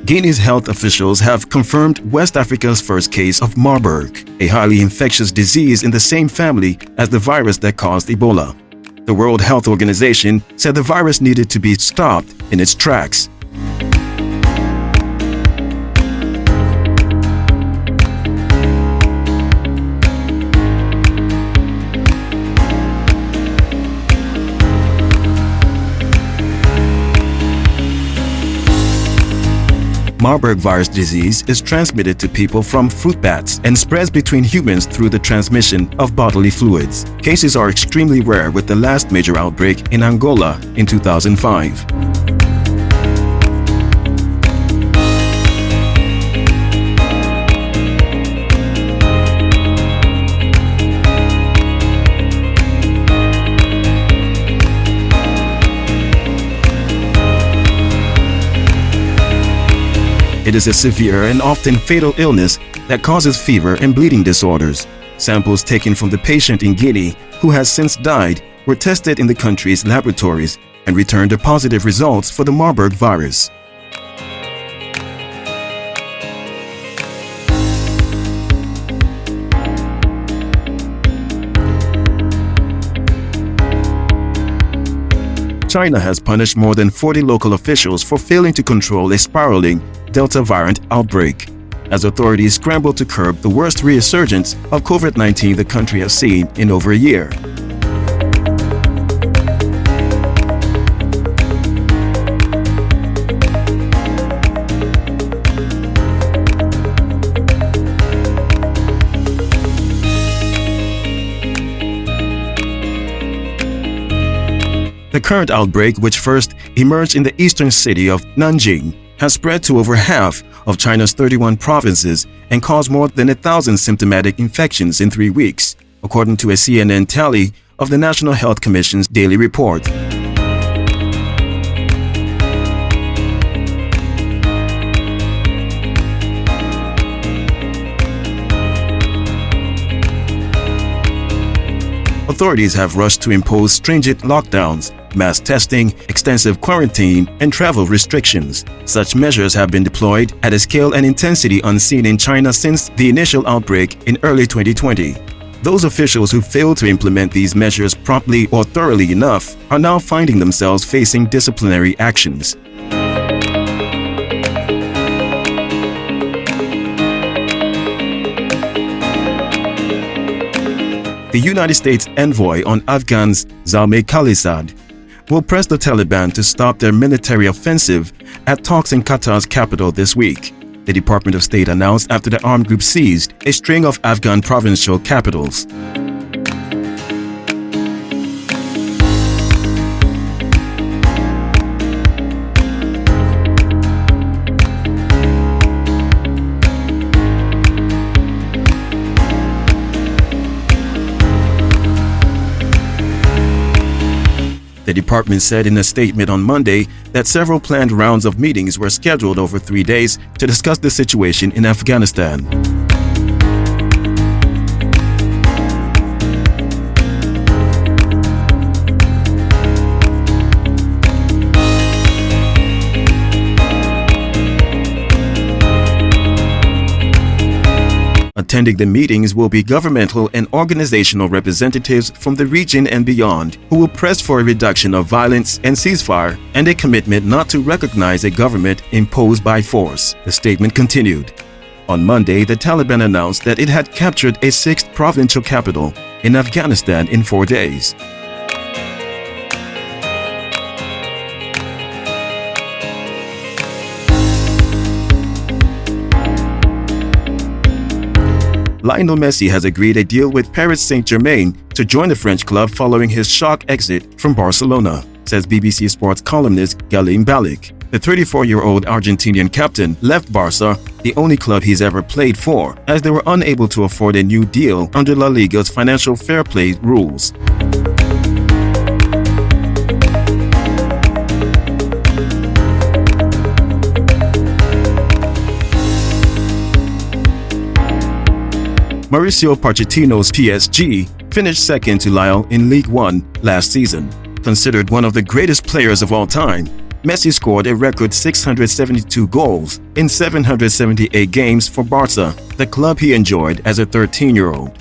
Guinea's health officials have confirmed West Africa's first case of Marburg, a highly infectious disease in the same family as the virus that caused Ebola. The World Health Organization said the virus needed to be stopped in its tracks. Marburg virus disease is transmitted to people from fruit bats and spreads between humans through the transmission of bodily fluids. Cases are extremely rare, with the last major outbreak in Angola in 2005. It is a severe and often fatal illness that causes fever and bleeding disorders. Samples taken from the patient in Guinea, who has since died, were tested in the country's laboratories and returned positive results for the Marburg virus. China has punished more than 40 local officials for failing to control a spiraling Delta variant outbreak, as authorities scramble to curb the worst resurgence of COVID-19 the country has seen in over a year. The current outbreak, which first emerged in the eastern city of Nanjing, has spread to over half of China's 31 provinces and caused more than 1,000 symptomatic infections in 3 weeks, according to a CNN tally of the National Health Commission's daily report. Authorities have rushed to impose stringent lockdowns, mass testing, extensive quarantine, and travel restrictions. Such measures have been deployed at a scale and intensity unseen in China since the initial outbreak in early 2020. Those officials who failed to implement these measures promptly or thoroughly enough are now finding themselves facing disciplinary actions. The United States envoy on Afghans, Zalmay Khalilzad, will press the Taliban to stop their military offensive at talks in Qatar's capital this week, the Department of State announced after the armed group seized a string of Afghan provincial capitals. The department said in a statement on Monday that several planned rounds of meetings were scheduled over 3 days to discuss the situation in Afghanistan. Attending the meetings will be governmental and organizational representatives from the region and beyond, who will press for a reduction of violence and ceasefire and a commitment not to recognize a government imposed by force, the statement continued. On Monday, the Taliban announced that it had captured a 6th provincial capital in Afghanistan in 4 days. Lionel Messi has agreed a deal with Paris Saint-Germain to join the French club following his shock exit from Barcelona, says BBC Sports columnist Galim Balik. The 34-year-old Argentinian captain left Barca, the only club he's ever played for, as they were unable to afford a new deal under La Liga's financial fair play rules. Mauricio Pochettino's PSG finished second to Lille in Ligue 1 last season. Considered one of the greatest players of all time, Messi scored a record 672 goals in 778 games for Barca, the club he enjoyed as a 13-year-old.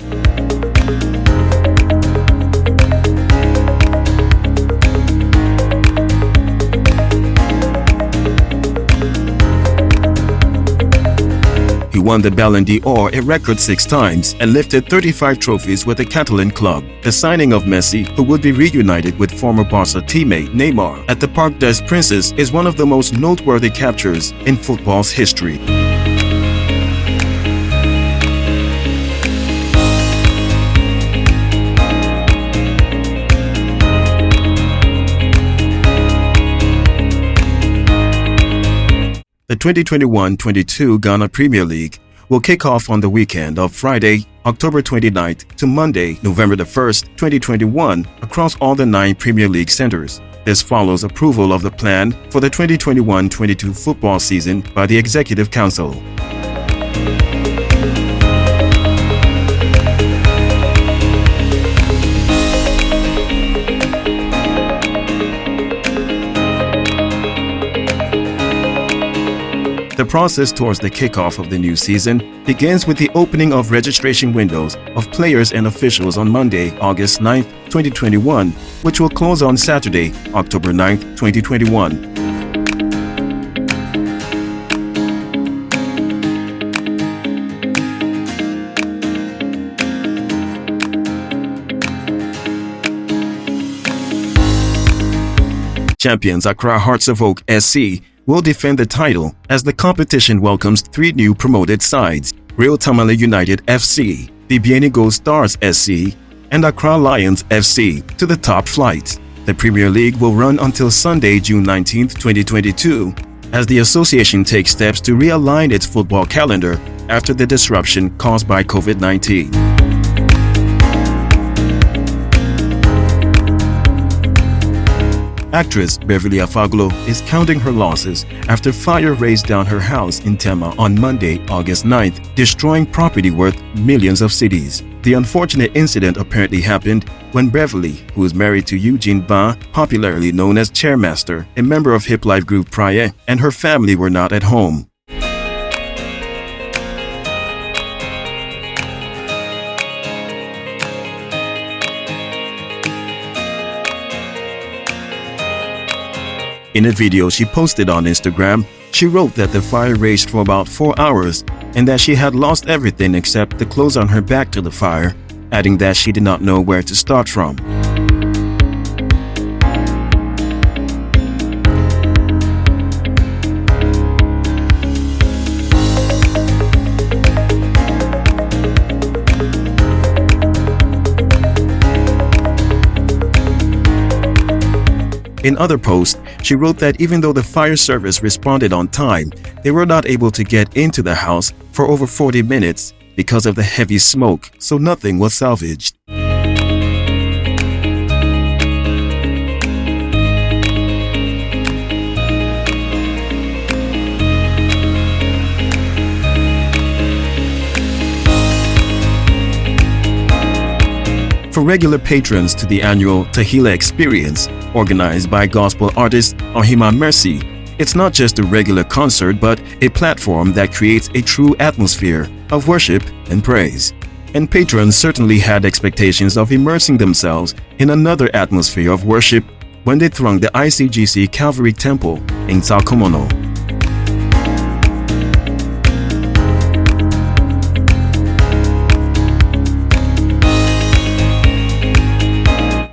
He won the Ballon d'Or a record 6 times and lifted 35 trophies with the Catalan club. The signing of Messi, who would be reunited with former Barca teammate Neymar at the Parc des Princes, is one of the most noteworthy captures in football's history. The 2021-22 Ghana Premier League will kick off on the weekend of Friday, October 29th to Monday, November 1st, 2021 across all the 9 Premier League centers. This follows approval of the plan for the 2021-22 football season by the Executive Council. The process towards the kickoff of the new season begins with the opening of registration windows of players and officials on Monday, August 9, 2021, which will close on Saturday, October 9, 2021. Champions Accra Hearts of Oak SC will defend the title as the competition welcomes 3 new promoted sides: Real Tamale United FC, the Bienigo Stars SC, and Accra Lions FC to the top flight. The Premier League will run until Sunday, June 19, 2022, as the association takes steps to realign its football calendar after the disruption caused by COVID-19. Actress Beverlyfaglow is counting her losses after fire razed down her house in Tema on Monday, August 9th, destroying property worth millions of cedis. The unfortunate incident apparently happened when Beverly, who is married to Eugene Ba, popularly known as Chairmaster, a member of hip life group Praye, and her family were not at home. In a video she posted on Instagram, she wrote that the fire raged for about 4 hours and that she had lost everything except the clothes on her back to the fire, adding that she did not know where to start from. In other posts, she wrote that even though the fire service responded on time, they were not able to get into the house for over 40 minutes because of the heavy smoke, so nothing was salvaged. For regular patrons to the annual Tahila experience, organized by gospel artist Lionel Messi, it's not just a regular concert but a platform that creates a true atmosphere of worship and praise. And patrons certainly had expectations of immersing themselves in another atmosphere of worship when they thronged the ICGC Calvary Temple in Salcomono.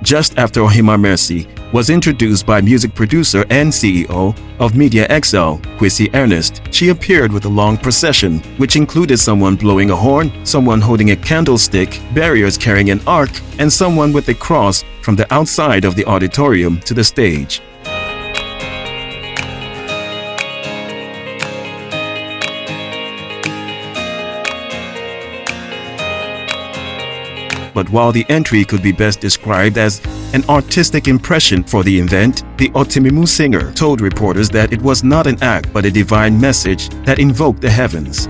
Just after Lionel Messi was introduced by music producer and CEO of Media XL, Kwesi Ernest, she appeared with a long procession, which included someone blowing a horn, someone holding a candlestick, barriers carrying an ark, and someone with a cross from the outside of the auditorium to the stage. But while the entry could be best described as an artistic impression for the event, the Otimimu singer told reporters that it was not an act but a divine message that invoked the heavens.